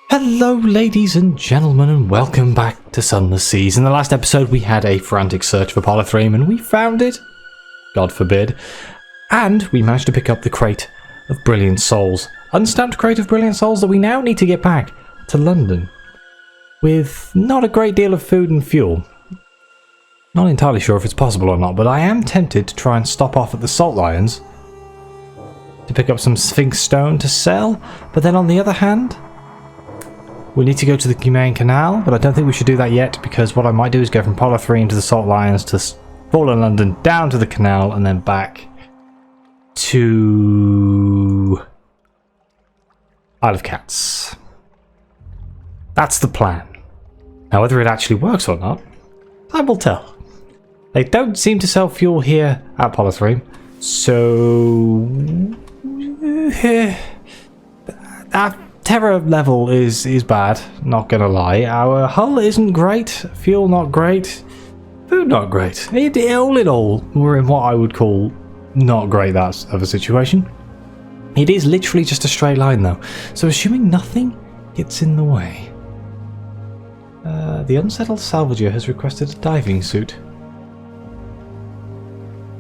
Hello ladies and gentlemen, and welcome back to Sunless Seas. In the last episode we had a frantic search for polythreme and we found it, God forbid, and we managed to pick up the crate of brilliant souls, unstamped crate of brilliant souls that we now need to get back to London with not a great deal of food and fuel. Not entirely sure if it's possible or not, but I am tempted to try and stop off at the Salt Lions to pick up some Sphinx stone to sell, but then on the other hand we need to go to the main canal, but I don't think we should do that yet, because what I might do is go from Polythrene to the Salt Lions to Fallen London, down to the canal, and then back to Isle of Cats. That's the plan. Now whether it actually works or not, time will tell. They don't seem to sell fuel here at Polythrene, so our terror level is bad, not gonna lie. Our hull isn't great, fuel not great, food not great. All in all, we're in what I would call not great that of a situation. It is literally just a straight line though, so assuming nothing gets in the way. The unsettled salvager has requested a diving suit,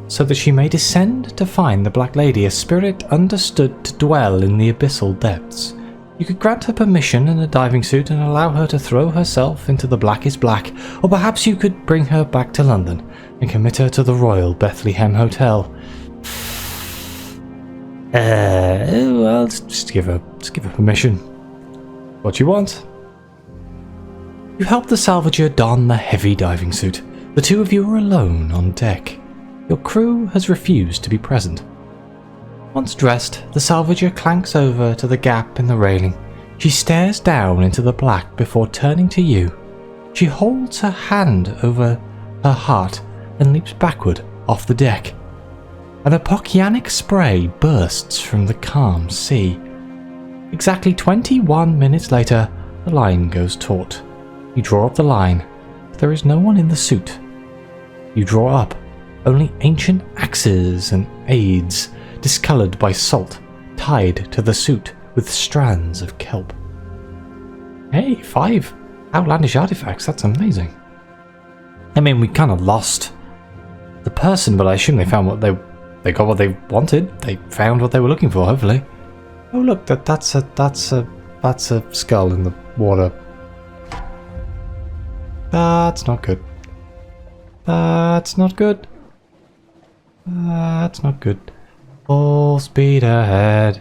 so that she may descend to find the Black Lady, a spirit understood to dwell in the abyssal depths. You could grant her permission in a diving suit and allow her to throw herself into the blackest black, or perhaps you could bring her back to London and commit her to the Royal Bethlehem Hotel. Well, just give her permission. What you want? You help the salvager don the heavy diving suit. The two of you are alone on deck. Your crew has refused to be present. Once dressed, the salvager clanks over to the gap in the railing. She stares down into the black before turning to you. She holds her hand over her heart and leaps backward off the deck. An apocyanic spray bursts from the calm sea. Exactly 21 minutes later, the line goes taut. You draw up the line, but there is no one in the suit. You draw up only ancient axes and aids, discoloured by salt, tied to the suit with strands of kelp. Hey, 5 outlandish artifacts, that's amazing. I mean, we kind of lost the person, but I assume they found what they got what they wanted. They found what they were looking for, hopefully. Oh look, that's a skull in the water. That's not good. That's not good. That's not good. Full speed ahead.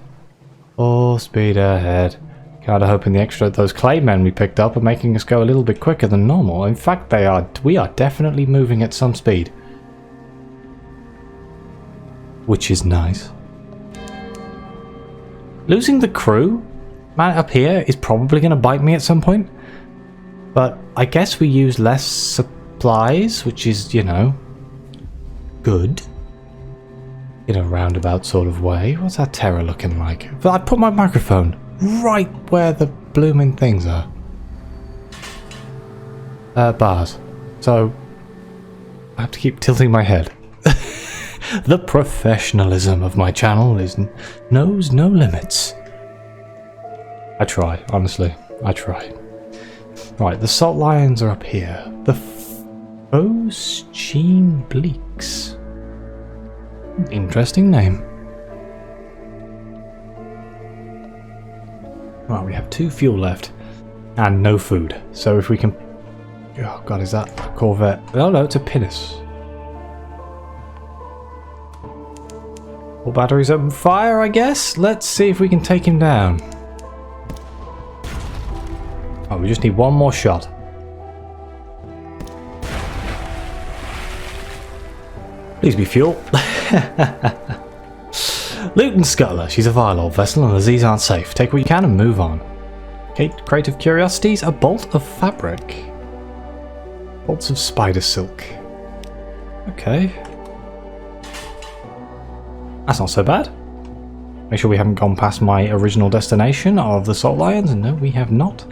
Full speed ahead. Kinda hoping those clay men we picked up are making us go a little bit quicker than normal. In fact, we are definitely moving at some speed. Which is nice. Losing the crew man up here is probably going to bite me at some point. But I guess we use less supplies, which is, you know, good. In a roundabout sort of way. What's our terror looking like? But I put my microphone right where the blooming things are. Bars. So I have to keep tilting my head. The professionalism of my channel knows no limits. I try, honestly. I try. Right, the Salt Lions are up here. The Foschine Bleaks. Interesting name. Right, we have 2 fuel left and no food. So if we can... Oh god, is that a corvette? Oh no, it's a pinnace. All batteries open fire, I guess. Let's see if we can take him down. Oh, we just need one more shot. Please be fuel. Luton Scuttler. She's a vile old vessel and the Z's aren't safe. Take what you can and move on. Crate of curiosities. A bolt of fabric. Bolts of spider silk. Okay. That's not so bad. Make sure we haven't gone past my original destination of the Salt Lions. And no, we have not.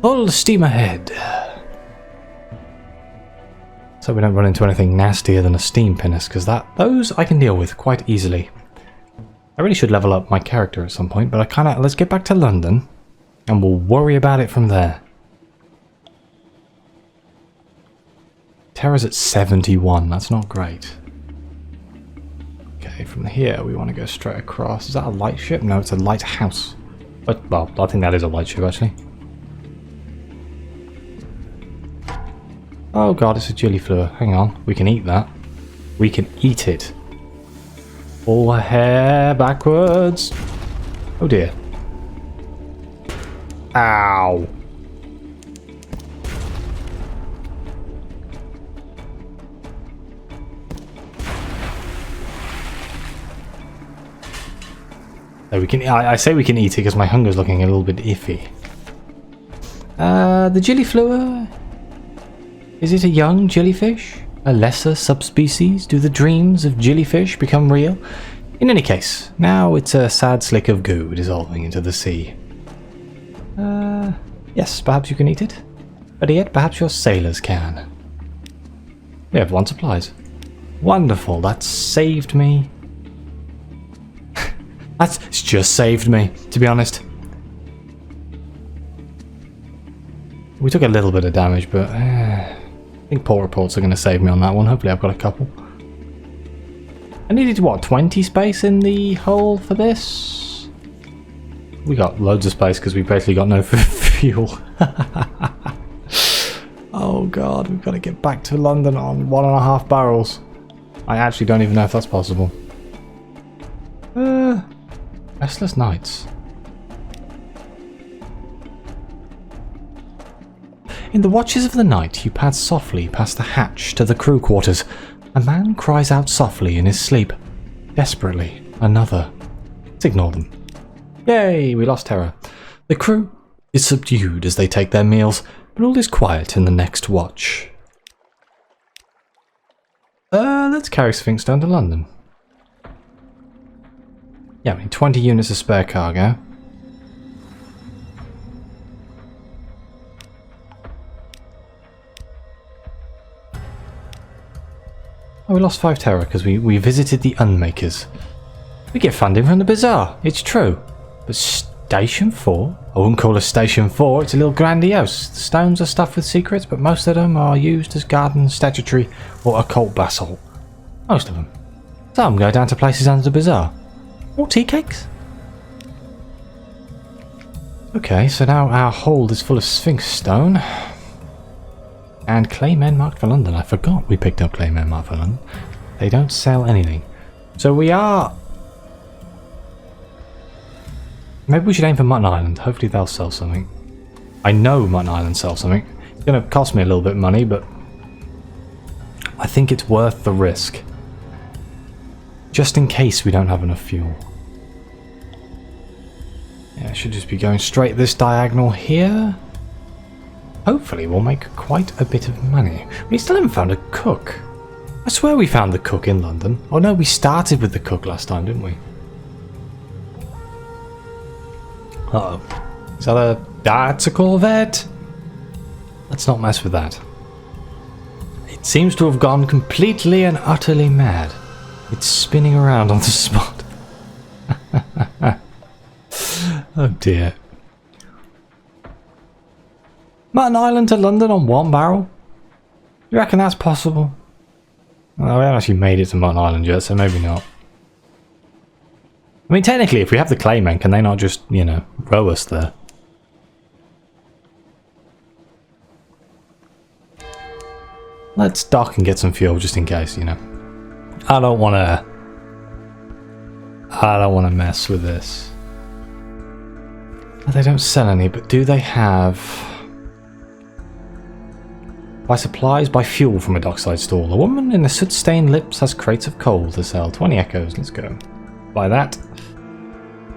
Full steam ahead. So we don't run into anything nastier than a steam pinnace, because those I can deal with quite easily. I really should level up my character at some point, but let's get back to London. And we'll worry about it from there. Terra's at 71, that's not great. Okay, from here we want to go straight across. Is that a lightship? No, it's a lighthouse. But, well, I think that is a lightship actually. Oh god, it's a gilliflower. Hang on, we can eat that. We can eat it. Pull her hair backwards. Oh dear. Ow. So we can. I say we can eat it because my hunger's looking a little bit iffy. The gilliflower. Is it a young jellyfish? A lesser subspecies? Do the dreams of jellyfish become real? In any case, now it's a sad slick of goo dissolving into the sea. Yes, perhaps you can eat it. Better yet, perhaps your sailors can. We have one supplies. Wonderful, that's saved me. That's just saved me, to be honest. We took a little bit of damage, but I think port reports are going to save me on that one. Hopefully I've got a couple. I needed, what, 20 space in the hull for this? We got loads of space because we basically got no fuel. Oh god, we've got to get back to London on 1.5 barrels. I actually don't even know if that's possible. Restless nights. In the watches of the night, you pass softly past the hatch to the crew quarters. A man cries out softly in his sleep. Desperately, another. Let's ignore them. Yay, we lost terror. The crew is subdued as they take their meals, but all is quiet in the next watch. Let's carry Sphinx down to London. Yeah, I mean, 20 units of spare cargo. Oh, we lost 5 terror because we visited the Unmakers. We get funding from the Bazaar, it's true. But Station 4? I wouldn't call it Station 4, it's a little grandiose. The stones are stuffed with secrets, but most of them are used as garden, statutory, or occult basalt. Most of them. Some go down to places under the Bazaar. More tea cakes? Okay, so now our hold is full of Sphinx stone. And Claymen marked for London. I forgot we picked up Claymen marked for London. They don't sell anything. So we are... Maybe we should aim for Mutton Island. Hopefully they'll sell something. I know Mutton Island sells something. It's going to cost me a little bit of money, but... I think it's worth the risk. Just in case we don't have enough fuel. Yeah, I should just be going straight this diagonal here. Hopefully we'll make quite a bit of money. We still haven't found a cook. I swear we found the cook in London. Oh no, we started with the cook last time, didn't we? Uh-oh. Is that a... That's a Corvette? Let's not mess with that. It seems to have gone completely and utterly mad. It's spinning around on the spot. Oh dear. Mutton Island to London on 1 barrel? You reckon that's possible? Well, we haven't actually made it to Mutton Island yet, so maybe not. I mean, technically, if we have the Claymen, can they not just, you know, row us there? Let's dock and get some fuel just in case, you know. I don't want to mess with this. They don't sell any, but do they have... Buy supplies, buy fuel from a dockside stall. A woman in the soot-stained lips has crates of coal to sell. 20 echoes, let's go. Buy that.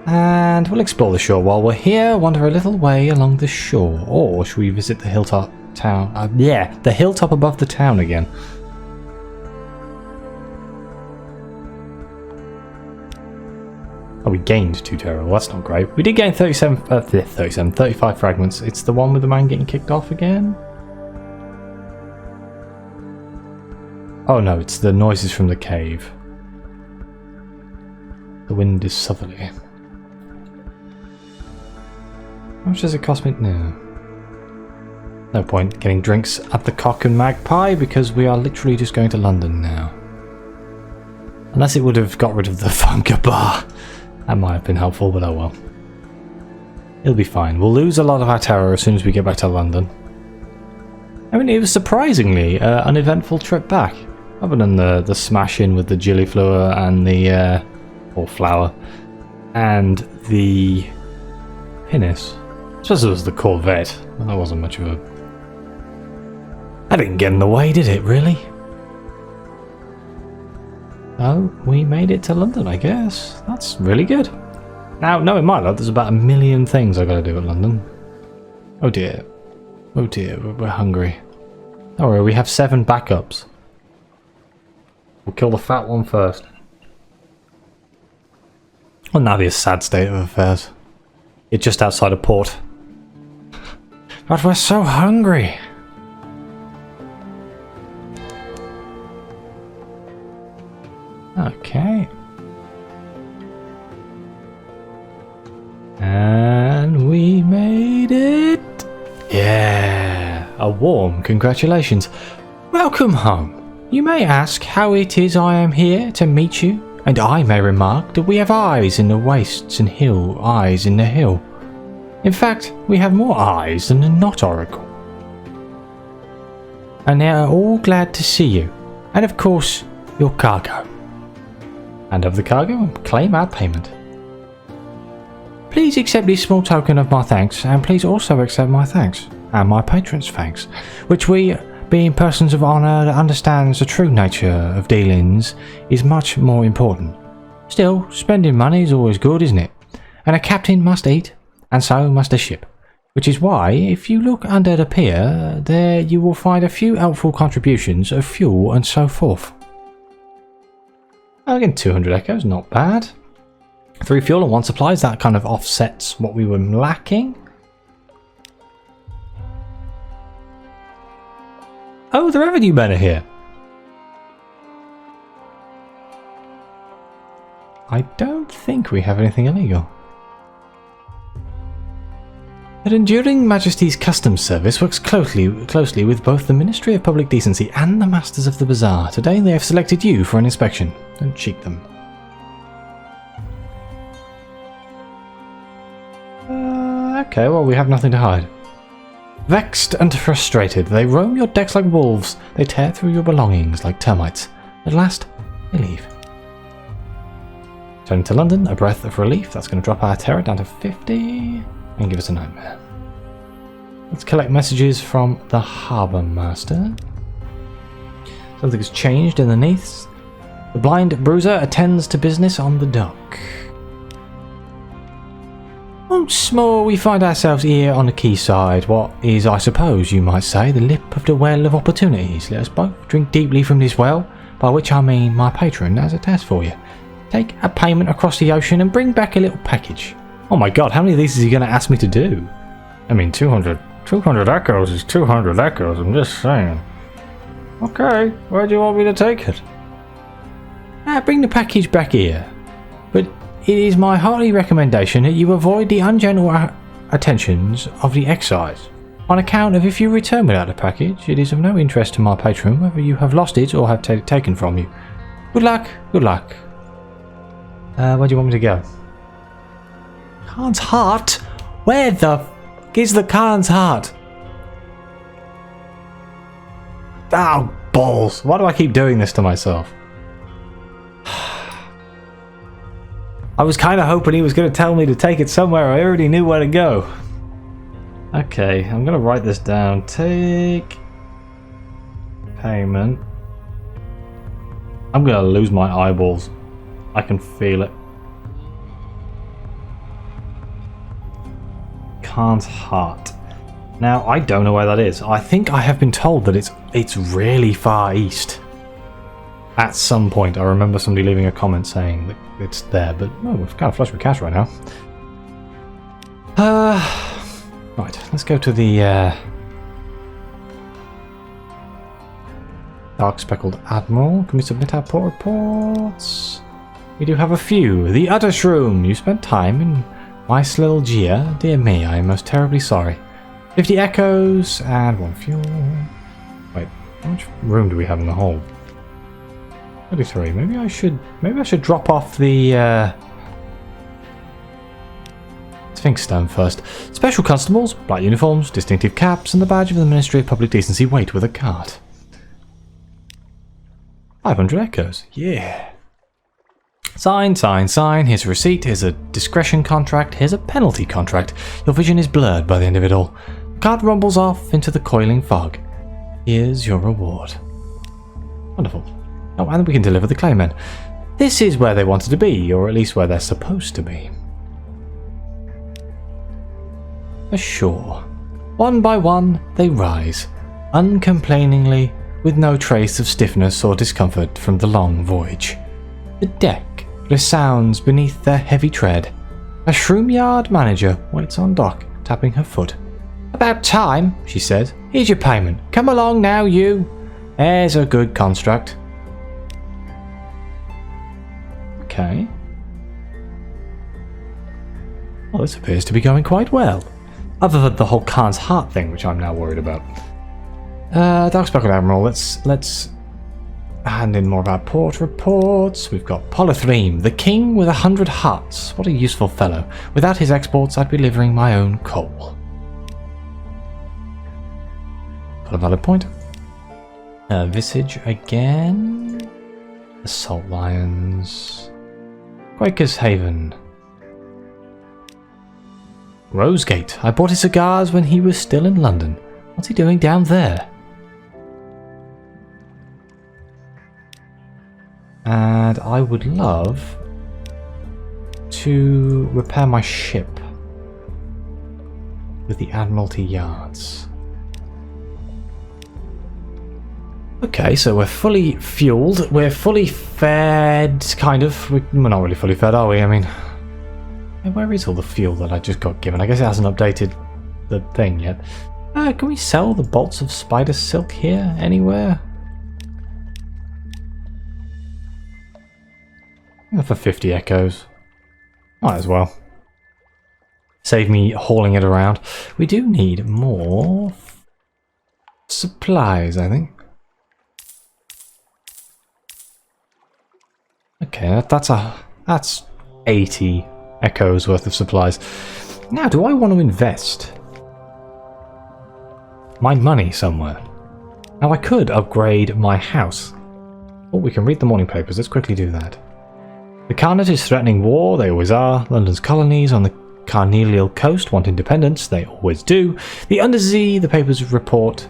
And we'll explore the shore while we're here, wander a little way along the shore. Or should we visit the hilltop town? Yeah, the hilltop above the town again. Oh, we gained 2 terror. Well, that's not great. We did gain 35 fragments. It's the one with the man getting kicked off again? Oh no, it's the noises from the cave. The wind is southerly. How much does it cost me? No point getting drinks at the Cock and Magpie because we are literally just going to London now. Unless it would have got rid of the Funker Bar. That might have been helpful, but oh well. It'll be fine. We'll lose a lot of our terror as soon as we get back to London. I mean, it was surprisingly an eventful trip back. Other than the smash-in with the Gilliflower and the... or flower. And the... pinnace. I suppose it was the Corvette. Well, that wasn't much of a... That didn't get in the way, did it, really? Oh, we made it to London, I guess. That's really good. Now, knowing my luck, there's about 1 million things I've got to do at London. Oh dear. Oh dear, we're hungry. Don't worry, we have 7 backups. We'll kill the fat one first. Well, now be a sad state of affairs. It's just outside a port. But we're so hungry. Okay. And we made it. Yeah. A warm congratulations. Welcome home. You may ask how it is I am here to meet you, and I may remark that we have eyes in the wastes and eyes in the hill. In fact, we have more eyes than the Knot Oracle. And they are all glad to see you, and of course, your cargo. And of the cargo, claim our payment. Please accept this small token of my thanks, and please also accept my thanks, and my patrons' thanks, which we, being persons of honour that understands the true nature of dealings, is much more important. Still, spending money is always good, isn't it? And a captain must eat, and so must a ship. Which is why, if you look under the pier, there you will find a few helpful contributions of fuel and so forth. Again, 200 echoes, not bad. 3 fuel and 1 supplies, that kind of offsets what we were lacking. Oh, the revenue men are here. I don't think we have anything illegal. Her Enduring Majesty's Customs Service works closely with both the Ministry of Public Decency and the Masters of the Bazaar. Today they have selected you for an inspection. Don't cheat them. Okay, well, we have nothing to hide. Vexed and frustrated, they roam your decks like wolves. They tear through your belongings like termites. At last, they leave. Turning to London, a breath of relief. That's going to drop our terror down to 50 and give us a nightmare. Let's collect messages from the Harbour Master. Something has changed underneath. The blind bruiser attends to business on the dock. Once more we find ourselves here on the quayside, what is, I suppose you might say, the lip of the well of opportunities. Let us both drink deeply from this well, by which I mean my patron has a task for you. Take a payment across the ocean and bring back a little package. Oh my god, how many of these is he going to ask me to do? I mean, 200 echoes is 200 echoes, I'm just saying. Okay, where do you want me to take it? Bring the package back here. But it is my hearty recommendation that you avoid the ungentle attentions of the excise. On account of if you return without the package, it is of no interest to my patron whether you have lost it or have taken from you. Good luck, good luck. Where do you want me to go? Khan's Heart? Where the f is the Khan's Heart? Oh, balls. Why do I keep doing this to myself? I was kind of hoping he was going to tell me to take it somewhere I already knew where to go. Okay, I'm going to write this down. Take payment. I'm going to lose my eyeballs. I can feel it. Khan's Heart. Now, I don't know where that is. I think I have been told that it's really far east. At some point, I remember somebody leaving a comment saying that it's there, but oh, we're kind of flush with cash right now. Right, let's go to the Dark Speckled Admiral. Can we submit our port reports? We do have a few. The Udder Shroom. You spent time in Nice little Gia. Dear me, I am most terribly sorry. 50 echoes and 1 fuel. Wait, how much room do we have in the hole? 33. Maybe I should drop off the Sphinx Stone first. Special constables, black uniforms, distinctive caps, and the badge of the Ministry of Public Decency wait with a cart. 500 echoes. Yeah. Sign, sign, sign. Here's a receipt. Here's a discretion contract. Here's a penalty contract. Your vision is blurred by the end of it all. The cart rumbles off into the coiling fog. Here's your reward. Wonderful. Oh, and we can deliver the claymen. This is where they wanted to be, or at least where they're supposed to be. Ashore. One by one, they rise, uncomplainingly, with no trace of stiffness or discomfort from the long voyage. The deck resounds beneath their heavy tread. A shroom yard manager waits on dock, tapping her foot. About time, she says. Here's your payment. Come along now, you. There's a good construct. Okay. Well, this appears to be going quite well. Other than the whole Khan's heart thing, which I'm now worried about. Dark Speckled Admiral, let's hand in more of our port reports. We've got Polythreme, the king with 100 hearts. What a useful fellow. Without his exports, I'd be delivering my own coal. Got a valid point. Visage again. Assault Lions. Quaker's Haven. Rosegate. I bought his cigars when he was still in London. What's he doing down there? And I would love to repair my ship with the Admiralty Yards. Okay, so we're fully fueled, we're fully fed, kind of. We're not really fully fed, are we? I mean, where is all the fuel that I just got given? I guess it hasn't updated the thing yet. Can we sell the bolts of spider silk here, anywhere? For 50 echoes. Might as well. Save me hauling it around. We do need more supplies, I think. Okay, that's 80 echoes worth of supplies. Now, do I want to invest my money somewhere? Now, I could upgrade my house. Oh, we can read the morning papers. Let's quickly do that. The Khanate is threatening war. They always are. London's colonies on the Carnelial coast want independence. They always do. The Undersea, the papers report,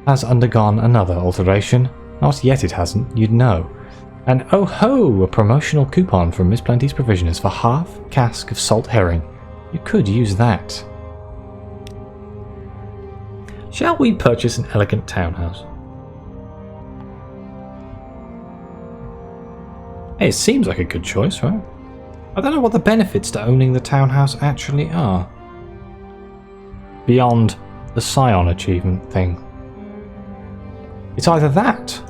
has undergone another alteration. Not yet it hasn't. You'd know. And oh ho, a promotional coupon from Miss Plenty's Provisioners for half cask of salt herring. You could use that. Shall we purchase an elegant townhouse? Hey, it seems like a good choice, right? I don't know what the benefits to owning the townhouse actually are. Beyond the Scion achievement thing. It's either that,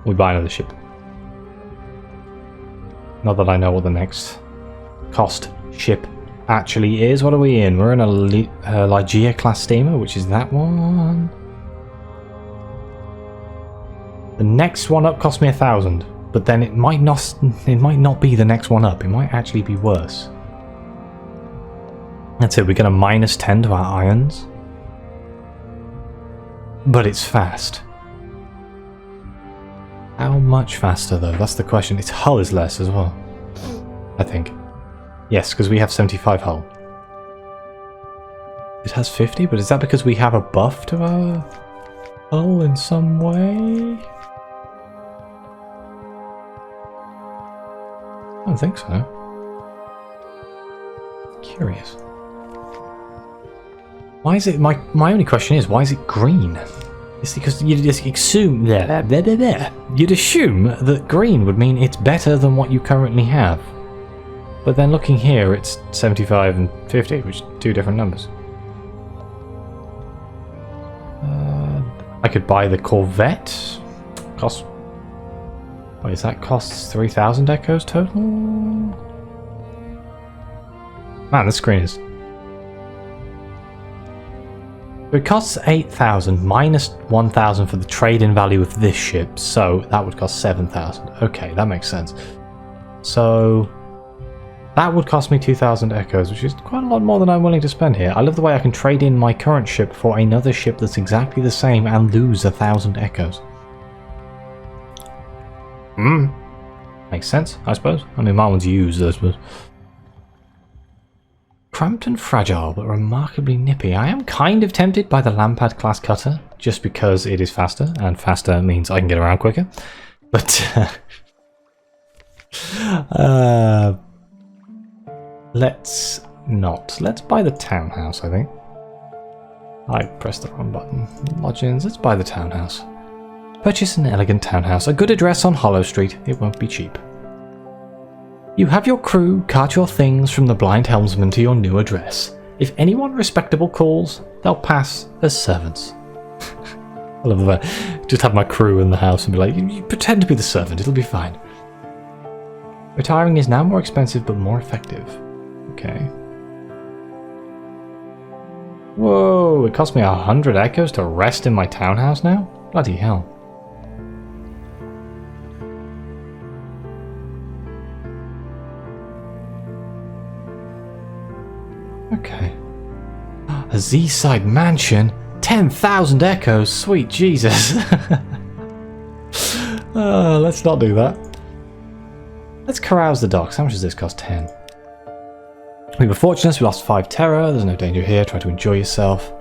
or we buy another ship. Not that I know what the next cost ship actually is. What are we in? We're in a Ligeia class steamer, which is that one. The next one up cost me 1,000, but then it might not be the next one up. It might actually be worse. That's it. We're going to -10 to our irons, but it's fast. How much faster though? That's the question. Its hull is less as well, I think. Yes, because we have 75 hull. It has 50, but is that because we have a buff to our hull in some way? I don't think so. Curious. Why is it, my only question is, why is it green? It's because you'd just assume you'd assume that green would mean it's better than what you currently have. But then looking here, it's 75 and 50, which are two different numbers. I could buy the Corvette. Cost. What is that? Costs 3,000 echoes total. Man, this screen is... It costs 8,000 minus 1,000 for the trade-in value of this ship, so that would cost 7,000. Okay, that makes sense. So that would cost me 2,000 echoes, which is quite a lot more than I'm willing to spend here. I love the way I can trade in my current ship for another ship that's exactly the same and lose 1,000 echoes. Makes sense, I suppose. I mean, my one's used, I suppose. Cramped and fragile, but remarkably nippy. I am kind of tempted by the Lampad class cutter, just because it is faster, and faster means I can get around quicker. But let's not. Let's buy the townhouse, I think. I pressed the wrong button. Lodgings, let's buy the townhouse. Purchase an elegant townhouse. A good address on Hollow Street. It won't be cheap. You have your crew cart your things from the blind helmsman to your new address. If anyone respectable calls, they'll pass as servants. I love that. Just have my crew in the house and be like, you pretend to be the servant, it'll be fine. Retiring is now more expensive but more effective. Okay. Whoa, it cost me 100 echoes to rest in my townhouse now? Bloody hell. Okay. A Z-side mansion? 10,000 echoes? Sweet Jesus. Let's not do that. Let's carouse the docks. How much does this cost? 10. We were fortunate, we lost 5 terror. There's no danger here. Try to enjoy yourself.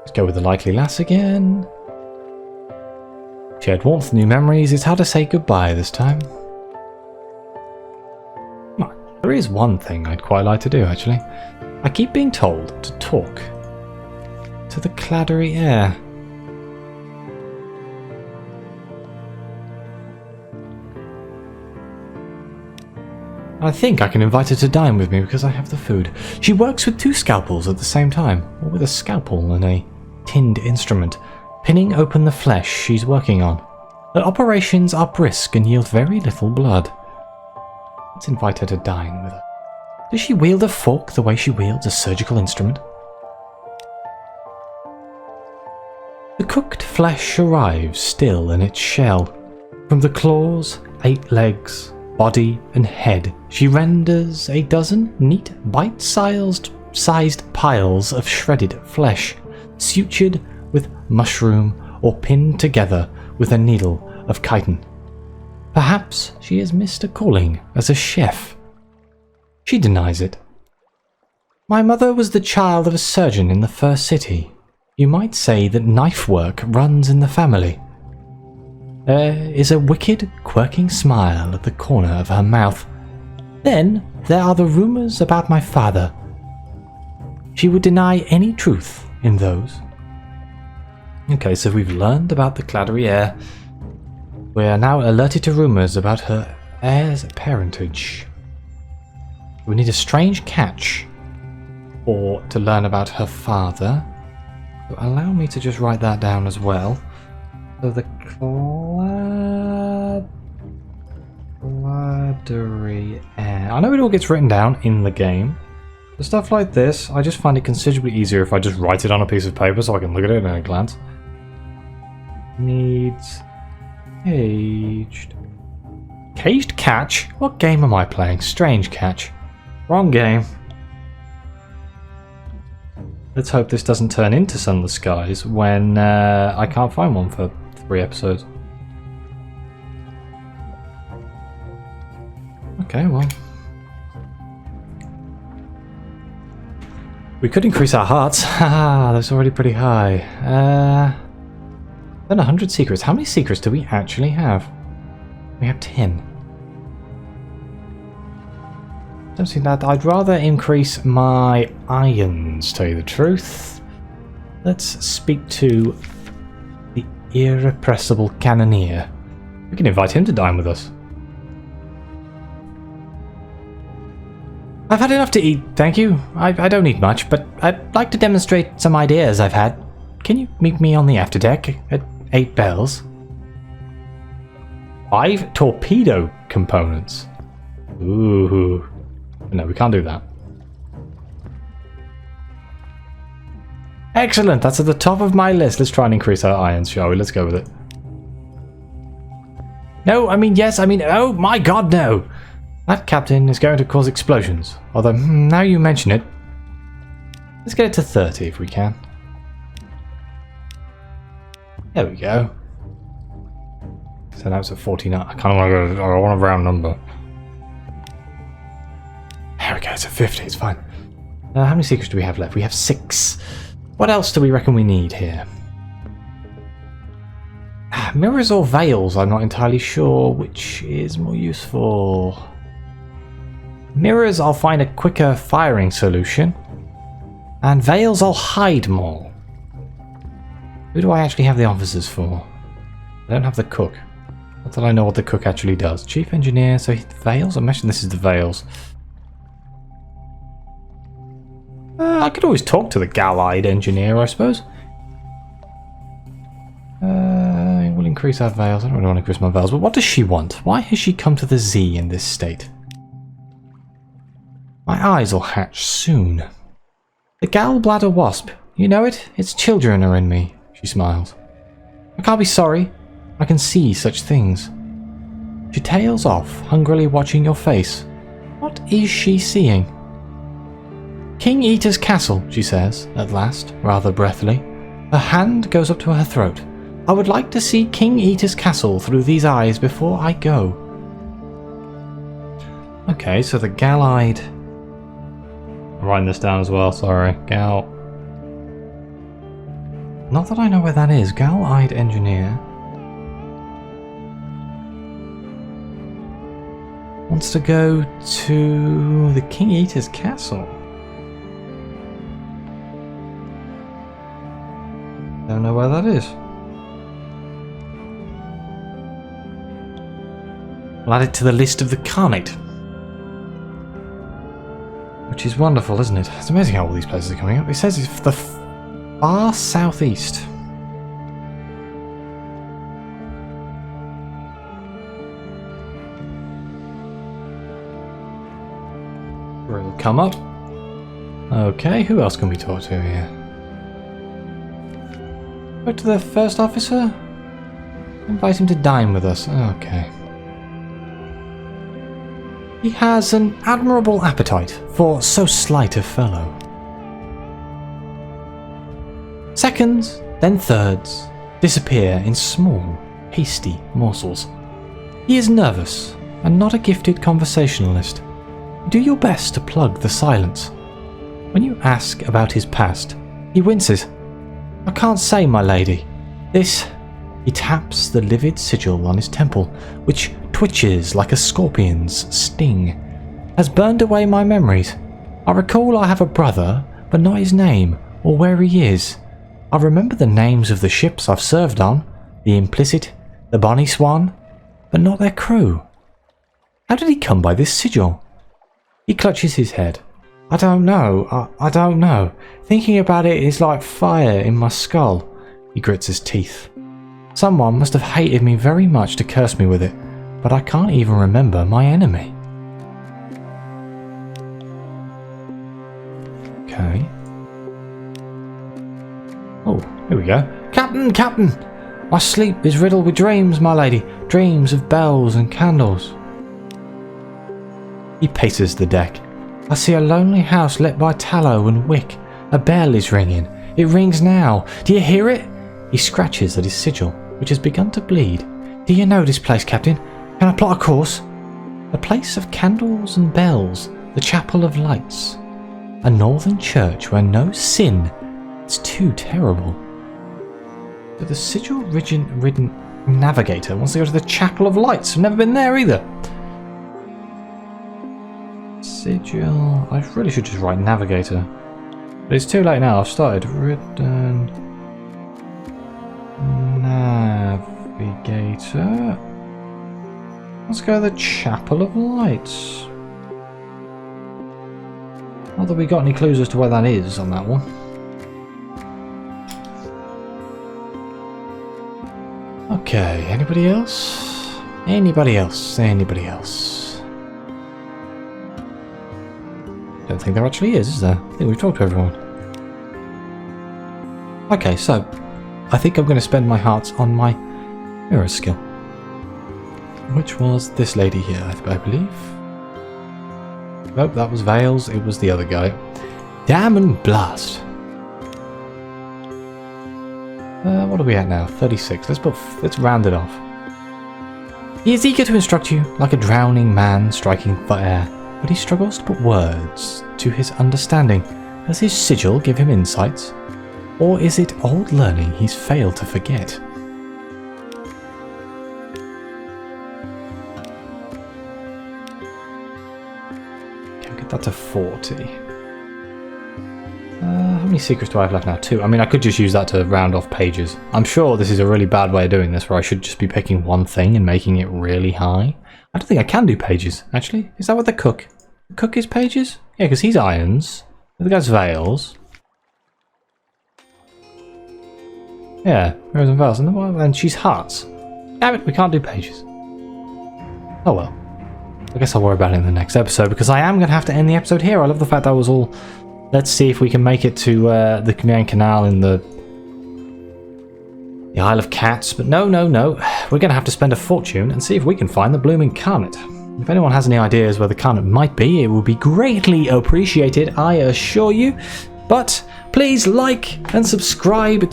Let's go with the likely lass again. Shared warmth, new memories. It's hard to say goodbye this time. There is one thing I'd quite like to do, actually. I keep being told to talk to the claddery air. I think I can invite her to dine with me because I have the food. She works with 2 scalpels at the same time, or with a scalpel and a tinned instrument, pinning open the flesh she's working on. Her operations are brisk and yield very little blood. Let's invite her to dine with her. Does she wield a fork the way she wields a surgical instrument? The cooked flesh arrives still in its shell. From the claws, 8 legs, body and head, she renders a dozen neat bite-sized piles of shredded flesh, sutured with mushroom or pinned together with a needle of chitin. Perhaps she has missed a calling as a chef. She denies it. My mother was the child of a surgeon in the first city. You might say that knife work runs in the family. There is a wicked, quirking smile at the corner of her mouth. Then there are the rumours about my father. She would deny any truth in those. Okay, so we've learned about the claddery heir. We are now alerted to rumours about her heir's parentage. We need a strange catch or to learn about her father. So allow me to just write that down as well. So the claddery heir. I know it all gets written down in the game. For stuff like this, I just find it considerably easier if I just write it on a piece of paper so I can look at it in a glance. Needs caged. Caged catch? What game am I playing? Strange catch. Wrong game. Let's hope this doesn't turn into Sunless Skies when I can't find one for 3 episodes. Okay, well. We could increase our hearts. Haha, that's already pretty high. Then 100 secrets. How many secrets do we actually have? We have 10. Don't see that. I'd rather increase my irons, to tell you the truth. Let's speak to the irrepressible cannoneer. We can invite him to dine with us. I've had enough to eat, thank you. I don't eat much, but I'd like to demonstrate some ideas I've had. Can you meet me on the afterdeck at 8 bells? 5 torpedo components. Ooh. No, we can't do that. Excellent, that's at the top of my list. Let's try and increase our irons, shall we? Let's go with it. No, I mean, yes, I mean, oh my god, no! That captain is going to cause explosions. Although, now you mention it, let's get it to 30 if we can. There we go. So now it's at 49. I kind of want to go, I want a round number. There we go, it's at 50, it's fine. How many secrets do we have left? We have 6. What else do we reckon we need here? Mirrors or veils? I'm not entirely sure which is more useful. Mirrors, I'll find a quicker firing solution. And veils, I'll hide more. Who do I actually have the officers for? I don't have the cook. Not that I know what the cook actually does. Chief engineer, so veils? I imagine this is the veils. I could always talk to the gal-eyed engineer, I suppose. We'll increase our veils. I don't really want to increase my veils, but what does she want? Why has she come to the Z in this state? My eyes will hatch soon. The gallbladder wasp. You know it? Its children are in me. She smiles. I can't be sorry. I can see such things. She tails off, hungrily watching your face. What is she seeing? King Eater's castle, she says, at last, rather breathily. Her hand goes up to her throat. I would like to see King Eater's castle through these eyes before I go. Okay, so the gal-eyed... I'm writing this down as well, sorry. Gal... Not that I know where that is. Gal-eyed engineer... wants to go to the King Eater's castle. Don't know where that is. We'll add it to the list of the Carnate. Which is wonderful, isn't it? It's amazing how all these places are coming up. It says it's the far southeast. We'll come up. Okay, who else can we talk to here? Go to the first officer? Invite him to dine with us. Okay. He has an admirable appetite for so slight a fellow. Seconds, then thirds, disappear in small, hasty morsels. He is nervous and not a gifted conversationalist. Do your best to plug the silence. When you ask about his past, he winces. I can't say, my lady. This... He taps the livid sigil on his temple, which twitches like a scorpion's sting. Has burned away my memories. I recall I have a brother, but not his name, or where he is. I remember the names of the ships I've served on, the Implicit, the Bonnie Swan, but not their crew. How did he come by this sigil? He clutches his head. I don't know. I don't know. Thinking about it is like fire in my skull. He grits his teeth. Someone must have hated me very much to curse me with it, but I can't even remember my enemy. Okay. Oh, here we go. Captain, Captain! My sleep is riddled with dreams, my lady. Dreams of bells and candles. He paces the deck. I see a lonely house lit by tallow and wick. A bell is ringing. It rings now. Do you hear it? He scratches at his sigil, which has begun to bleed. Do you know this place, Captain? Can I plot a course? A place of candles and bells, the chapel of lights. A northern church where no sin is too terrible. So the sigil-ridden navigator wants to go to the chapel of lights. I've never been there either. Sigil... I really should just write navigator. But it's too late now. I've started. Ridden... Navigator. Let's go to the Chapel of Lights. Not that we got any clues as to where that is on that one. Okay, anybody else? Anybody else? Anybody else? Don't think there actually is there? I think we've talked to everyone. Okay, so I think I'm going to spend my hearts on my mirror skill, which was this lady here, I believe. Nope, that was Vales. It was the other guy. Damn and blast. What are we at now? 36. Let's round it off. He is eager to instruct you, like a drowning man striking for air, but he struggles to put words to his understanding. Does his sigil give him insights? Or is it old learning he's failed to forget? Okay, we'll get that to 40. How many secrets do I have left now? 2. I mean, I could just use that to round off pages. I'm sure this is a really bad way of doing this, where I should just be picking one thing and making it really high. I don't think I can do pages, actually. Is that what the cook? The cook is pages? Yeah, because he's irons. The other guy's Veils. Yeah, Rose and Veils. And she's hearts. Damn it, we can't do pages. Oh well. I guess I'll worry about it in the next episode, because I am going to have to end the episode here. I love the fact that was all... Let's see if we can make it to the main canal in the Isle of Cats. But no. We're going to have to spend a fortune and see if we can find the blooming Carnet. If anyone has any ideas where the Carnet might be, it would be greatly appreciated, I assure you. But please like and subscribe.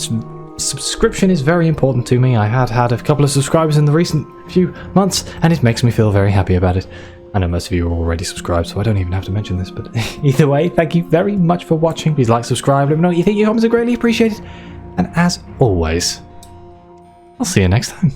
Subscription is very important to me. I had a couple of subscribers in the recent few months, and it makes me feel very happy about it. I know most of you are already subscribed, so I don't even have to mention this, but either way, thank you very much for watching. Please like, subscribe, let me know what you think. Your comments are greatly appreciated. And as always, I'll see you next time.